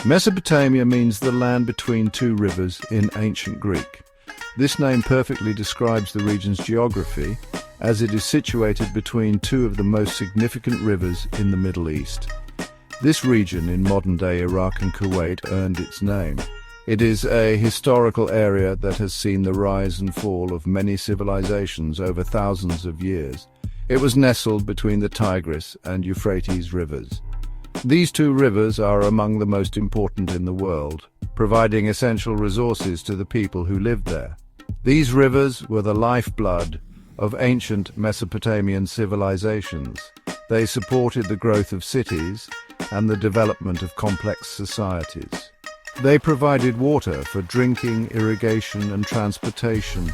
Mesopotamia means the land between two rivers in ancient Greek. This name perfectly describes the region's geography, as it is situated between two of the most significant rivers in the Middle East. This region in modern-day Iraq and Kuwait earned its name. It is a historical area that has seen the rise and fall of many civilizations over thousands of years. It was nestled between the Tigris and Euphrates rivers. These two rivers are among the most important in the world, providing essential resources to the people who lived there. These rivers were the lifeblood of ancient Mesopotamian civilizations. They supported the growth of cities and the development of complex societies. They provided water for drinking, irrigation, and transportation.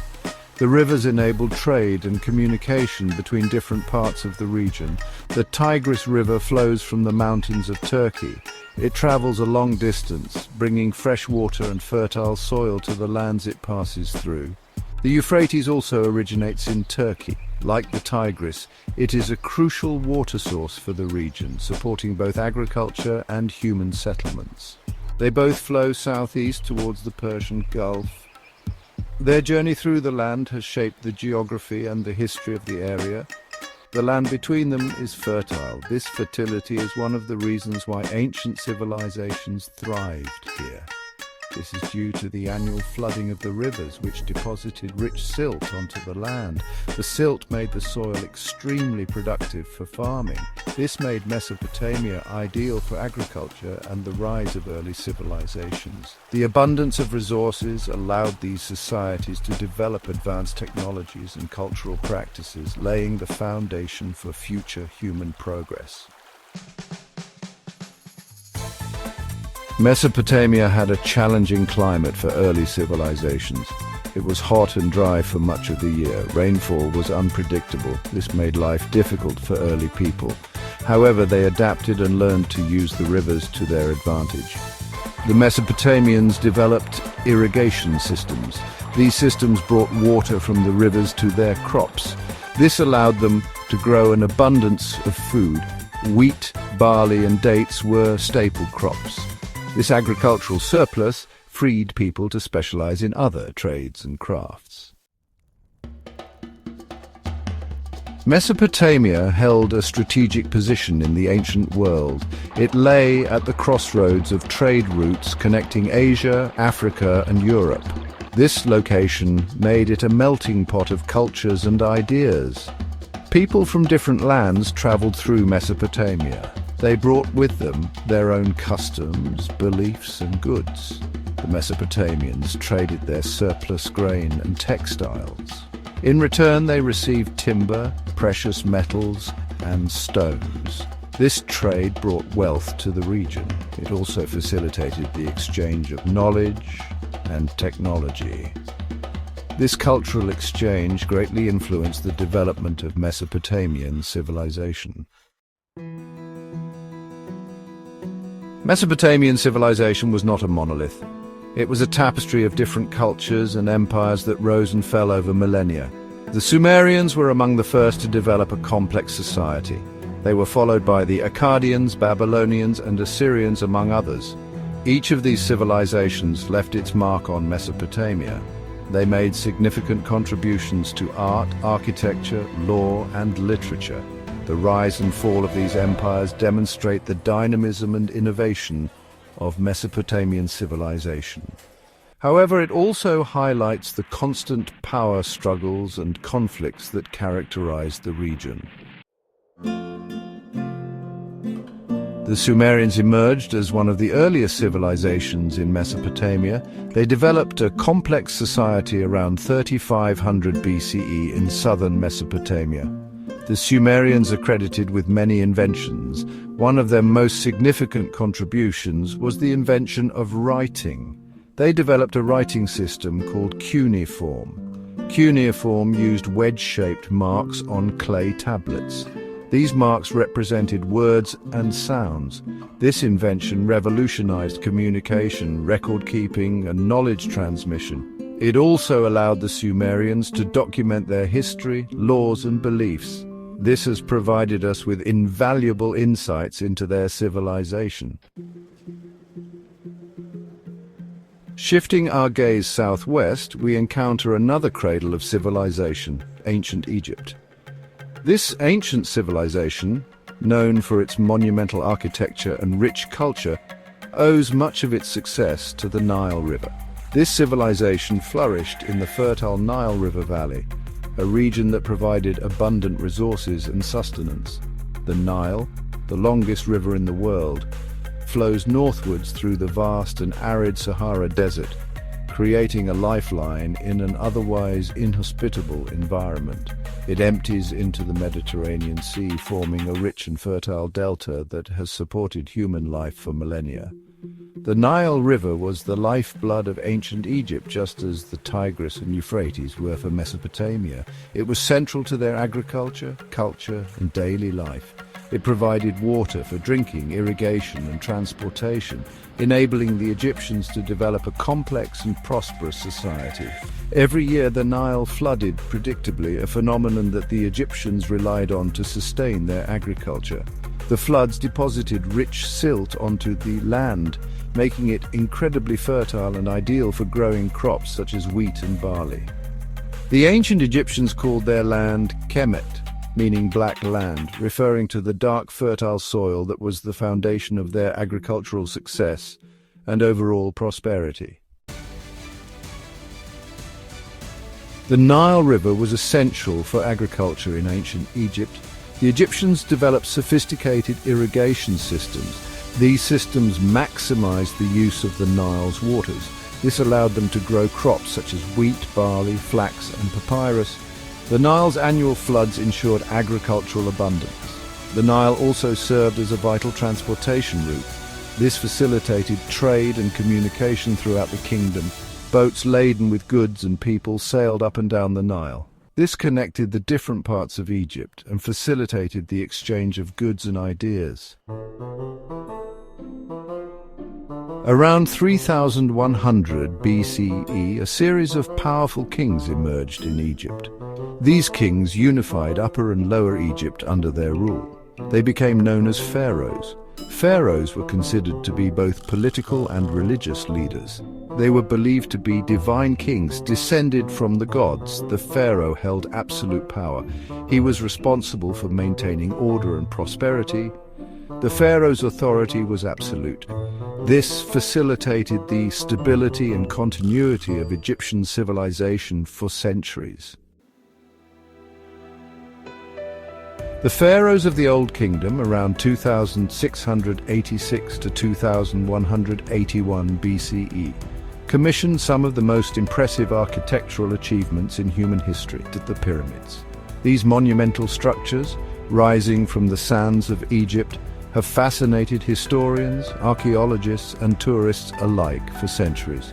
The rivers enabled trade and communication between different parts of the region. The Tigris River flows from the mountains of Turkey. It travels a long distance, bringing fresh water and fertile soil to the lands it passes through. The Euphrates also originates in Turkey. Like the Tigris, it is a crucial water source for the region, supporting both agriculture and human settlements. They both flow southeast towards the Persian Gulf. Their journey through the land has shaped the geography and the history of the area. The land between them is fertile. This fertility is one of the reasons why ancient civilizations thrived here. This is due to the annual flooding of the rivers, which deposited rich silt onto the land. The silt made the soil extremely productive for farming. This made Mesopotamia ideal for agriculture and the rise of early civilizations. The abundance of resources allowed these societies to develop advanced technologies and cultural practices, laying the foundation for future human progress. Mesopotamia had a challenging climate for early civilizations. It was hot and dry for much of the year. Rainfall was unpredictable. This made life difficult for early people. However, they adapted and learned to use the rivers to their advantage. The Mesopotamians developed irrigation systems. These systems brought water from the rivers to their crops. This allowed them to grow an abundance of food. Wheat, barley, and dates were staple crops. This agricultural surplus freed people to specialize in other trades and crafts. Mesopotamia held a strategic position in the ancient world. It lay at the crossroads of trade routes connecting Asia, Africa, and Europe. This location made it a melting pot of cultures and ideas. People from different lands traveled through Mesopotamia. They brought with them their own customs, beliefs, and goods. The Mesopotamians traded their surplus grain and textiles. In return, they received timber, precious metals, and stones. This trade brought wealth to the region. It also facilitated the exchange of knowledge and technology. This cultural exchange greatly influenced the development of Mesopotamian civilization. Mesopotamian civilization was not a monolith. It was a tapestry of different cultures and empires that rose and fell over millennia. The Sumerians were among the first to develop a complex society. They were followed by the Akkadians, Babylonians, and Assyrians, among others. Each of these civilizations left its mark on Mesopotamia. They made significant contributions to art, architecture, law, and literature. The rise and fall of these empires demonstrate the dynamism and innovation of Mesopotamian civilization. However, it also highlights the constant power struggles and conflicts that characterized the region. The Sumerians emerged as one of the earliest civilizations in Mesopotamia. They developed a complex society around 3500 BCE in southern Mesopotamia. The Sumerians are credited with many inventions. One of their most significant contributions was the invention of writing. They developed a writing system called cuneiform. Cuneiform used wedge-shaped marks on clay tablets. These marks represented words and sounds. This invention revolutionized communication, record-keeping, and knowledge transmission. It also allowed the Sumerians to document their history, laws, and beliefs. This has provided us with invaluable insights into their civilization. Shifting our gaze southwest, we encounter another cradle of civilization, ancient Egypt. This ancient civilization, known for its monumental architecture and rich culture, owes much of its success to the Nile River. This civilization flourished in the fertile Nile River Valley, a region that provided abundant resources and sustenance. The Nile, the longest river in the world, flows northwards through the vast and arid Sahara Desert, creating a lifeline in an otherwise inhospitable environment. It empties into the Mediterranean Sea, forming a rich and fertile delta that has supported human life for millennia. The Nile River was the lifeblood of ancient Egypt, just as the Tigris and Euphrates were for Mesopotamia. It was central to their agriculture, culture, and daily life. It provided water for drinking, irrigation, and transportation, enabling the Egyptians to develop a complex and prosperous society. Every year the Nile flooded predictably, a phenomenon that the Egyptians relied on to sustain their agriculture. The floods deposited rich silt onto the land, making it incredibly fertile and ideal for growing crops such as wheat and barley. The ancient Egyptians called their land Kemet, meaning black land, referring to the dark, fertile soil that was the foundation of their agricultural success and overall prosperity. The Nile River was essential for agriculture in ancient Egypt. The Egyptians developed sophisticated irrigation systems. These systems maximized the use of the Nile's waters. This allowed them to grow crops such as wheat, barley, flax, and papyrus. The Nile's annual floods ensured agricultural abundance. The Nile also served as a vital transportation route. This facilitated trade and communication throughout the kingdom. Boats laden with goods and people sailed up and down the Nile. This connected the different parts of Egypt and facilitated the exchange of goods and ideas. Around 3100 BCE, a series of powerful kings emerged in Egypt. These kings unified Upper and Lower Egypt under their rule. They became known as pharaohs. Pharaohs were considered to be both political and religious leaders. They were believed to be divine kings descended from the gods. The pharaoh held absolute power. He was responsible for maintaining order and prosperity. The pharaoh's authority was absolute. This facilitated the stability and continuity of Egyptian civilization for centuries. The pharaohs of the Old Kingdom, around 2686 to 2181 BCE, commissioned some of the most impressive architectural achievements in human history, the pyramids. These monumental structures, rising from the sands of Egypt, have fascinated historians, archaeologists, and tourists alike for centuries.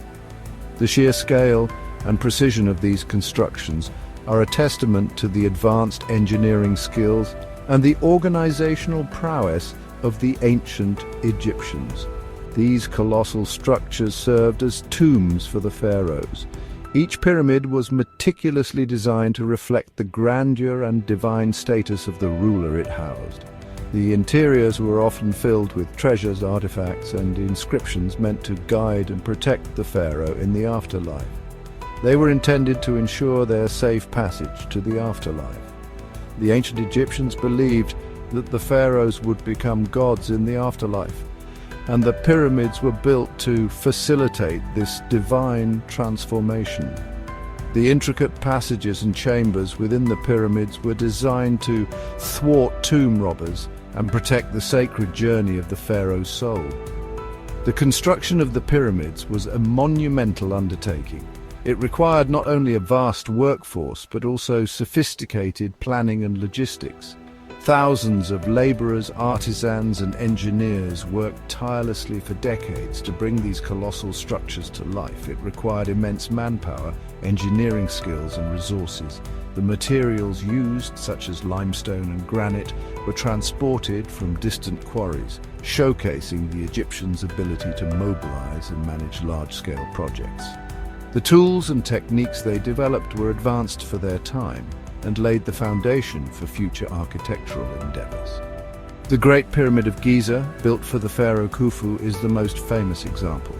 The sheer scale and precision of these constructions are a testament to the advanced engineering skills and the organizational prowess of the ancient Egyptians. These colossal structures served as tombs for the pharaohs. Each pyramid was meticulously designed to reflect the grandeur and divine status of the ruler it housed. The interiors were often filled with treasures, artifacts, and inscriptions meant to guide and protect the pharaoh in the afterlife. They were intended to ensure their safe passage to the afterlife. The ancient Egyptians believed that the pharaohs would become gods in the afterlife, and the pyramids were built to facilitate this divine transformation. The intricate passages and chambers within the pyramids were designed to thwart tomb robbers and protect the sacred journey of the pharaoh's soul. The construction of the pyramids was a monumental undertaking. It required not only a vast workforce, but also sophisticated planning and logistics. Thousands of laborers, artisans, and engineers worked tirelessly for decades to bring these colossal structures to life. It required immense manpower, engineering skills, and resources. The materials used, such as limestone and granite, were transported from distant quarries, showcasing the Egyptians' ability to mobilize and manage large-scale projects. The tools and techniques they developed were advanced for their time and laid the foundation for future architectural endeavors. The Great Pyramid of Giza, built for the pharaoh Khufu, is the most famous example.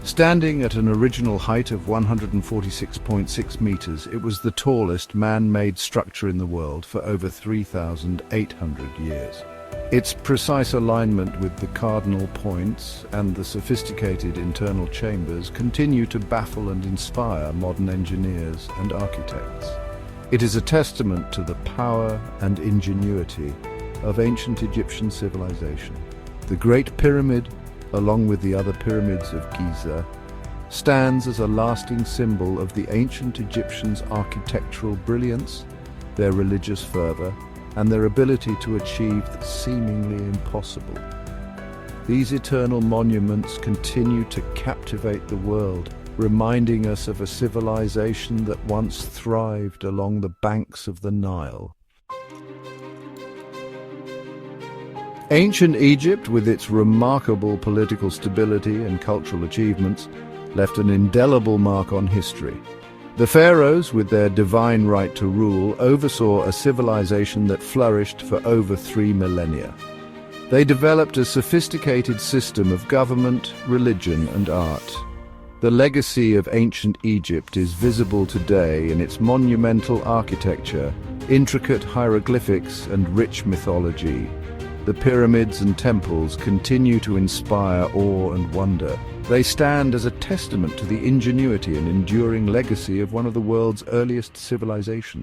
Standing at an original height of 146.6 meters, it was the tallest man-made structure in the world for over 3,800 years. Its precise alignment with the cardinal points and the sophisticated internal chambers continue to baffle and inspire modern engineers and architects. It is a testament to the power and ingenuity of ancient Egyptian civilization. The Great Pyramid, along with the other pyramids of Giza, stands as a lasting symbol of the ancient Egyptians' architectural brilliance, their religious fervor, and their ability to achieve the seemingly impossible. These eternal monuments continue to captivate the world, reminding us of a civilization that once thrived along the banks of the Nile. Ancient Egypt, with its remarkable political stability and cultural achievements, left an indelible mark on history. The Pharaohs, with their divine right to rule, oversaw a civilization that flourished for over 3 millennia. They developed a sophisticated system of government, religion, and art. The legacy of ancient Egypt is visible today in its monumental architecture, intricate hieroglyphics, and rich mythology. The pyramids and temples continue to inspire awe and wonder. They stand as a testament to the ingenuity and enduring legacy of one of the world's earliest civilizations.